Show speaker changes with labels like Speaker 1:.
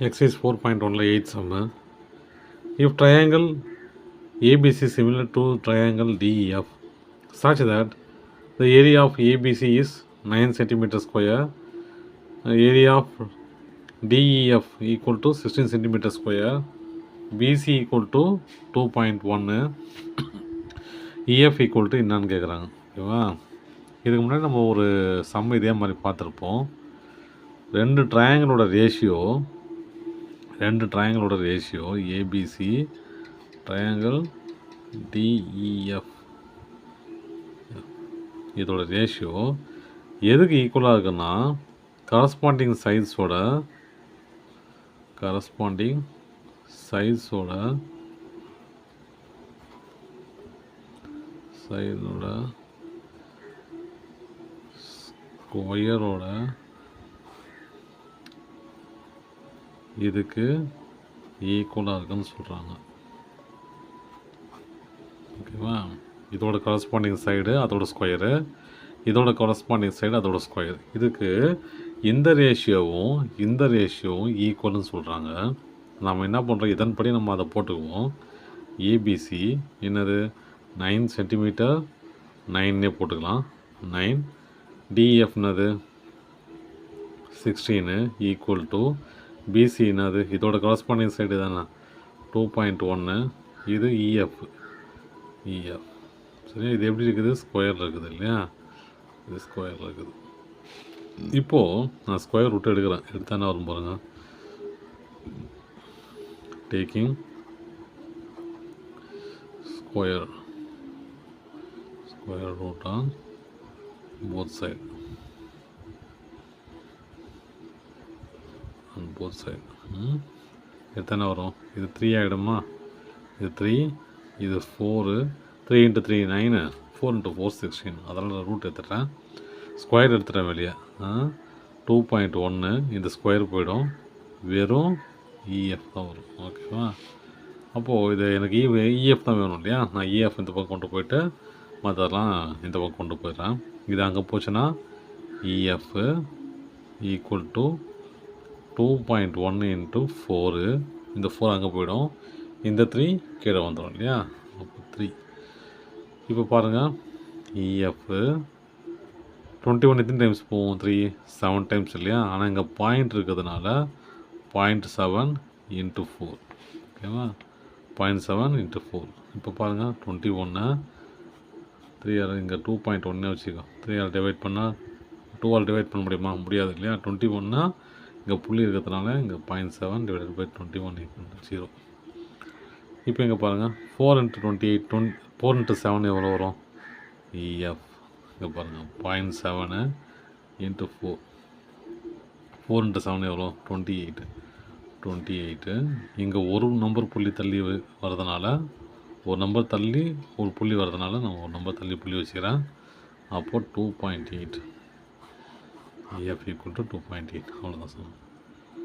Speaker 1: Exercise 4.1 8 sum. If triangle ABC is similar to triangle DEF such that the area of ABC is 9 cm square, area of DEF equal to 16 cm square, BC equal to 2.1, EF equal to என்னன்னு கேட்குறாங்க. ஓகேவா? இதுக்கு முன்னாடி நம்ம ஒரு some இதே மாதிரி பார்த்துருப்போம். ரெண்டு ட்ரையாங்கிளோட ரேஷியோ ஏபிசி ட்ரையாங்கிள் டிஇஎஃப் இதோட ரேஷியோ எதுக்கு ஈக்குவலாக இருக்குன்னா கரஸ்பாண்டிங் சைஸோட ஸ்கொயரோட இதுக்கு ஈக்குவலாக இருக்குன்னு சொல்கிறாங்க. ஓகேவா? இதோட கரஸ்பாண்டிங் சைடு அதோட ஸ்கொயரு, இதோட கரஸ்பாண்டிங் சைடு அதோட ஸ்கொயர். இதுக்கு இந்த ரேஷியோவும் ஈக்குவல்னு சொல்கிறாங்க. நம்ம என்ன பண்ணுறோம், இதன்படி நம்ம அதை போட்டுக்குவோம். ஏபிசி என்னது 9 சென்டிமீட்டர் 9 போட்டுக்கலாம். 9 டிஎஃப் என்னது 16 ஈக்குவல் டு பிசி என்னது இதோட கரஸ்பாண்டிங் சைடு தானே 2.1, இது இஎஃப். சரியா? இது எப்படி இருக்குது, ஸ்கொயரில் இருக்குது இல்லையா? இது ஸ்கொயரில் இருக்குது. இப்போது நான் ஸ்கொயர் ரூட் எடுக்கிறேன். எடுத்தானே வரும் பாருங்க. Taking square root on both side எத்தனை வரும்? இது 3 ஆகிடுமா? இது 3, இது 4, 3 × 3 9, 4 × 4 16. அதனால் ரூட் எடுத்துட்டேன், ஸ்கொயர் எடுத்துட்டேன் வெளியே. 2.1 இந்த ஸ்கொயர் போயிடும், வெறும் இஎஃப் தான் வரும். ஓகேவா? அப்போது இது எனக்கு இஎஃப் தான் வேணும் இல்லையா? நான் இஎஃப் இந்த பக்கம் கொண்டு போயிட்டு மற்றெல்லாம் இந்த பக்கம் கொண்டு போயிடுறேன். இது அங்கே போச்சுன்னா இஎஃப் ஈக்குவல் டு 2.1 × 4, இந்த 4 அங்கே போயிடும், இந்த 3 கீழே வந்துடும் இல்லையா? அப்போ 3. இப்போ பாருங்கள், இஎஃப் 21 எத்தனை டைம்ஸ் போகும்? 3 7 டைம்ஸ் இல்லையா? ஆனால் இங்கே பாயிண்ட் இருக்கிறதுனால 0.7 × 4. ஓகேவா? 0.7 × 4. இப்போ பாருங்கள், 21 3 இங்கே 2.1 வச்சுக்கோ. 3 டிவைட் பண்ணால் 2 டிவைட் பண்ண முடியுமா? முடியாது இல்லையா? 21 இங்கே புள்ளி இருக்கிறதுனால இங்கே 0.7 / 21 = 0. இப்போ இங்கே பாருங்கள், 4 × 28 4 × 7 எவ்வளோ வரும்? இஎஃப் இங்கே பாருங்கள் 0.7 × 4 4 × 7 எவ்வளோ? 28. இங்கே ஒரு நம்பர் புள்ளி தள்ளி வரதுனால, ஒரு நம்பர் தள்ளி ஒரு புள்ளி வரதுனால நான் ஒரு நம்பர் தள்ளி புள்ளி வச்சுக்கிறேன். அப்போது 2.8 EF = 2.8. அவ்வளோதான் சார்.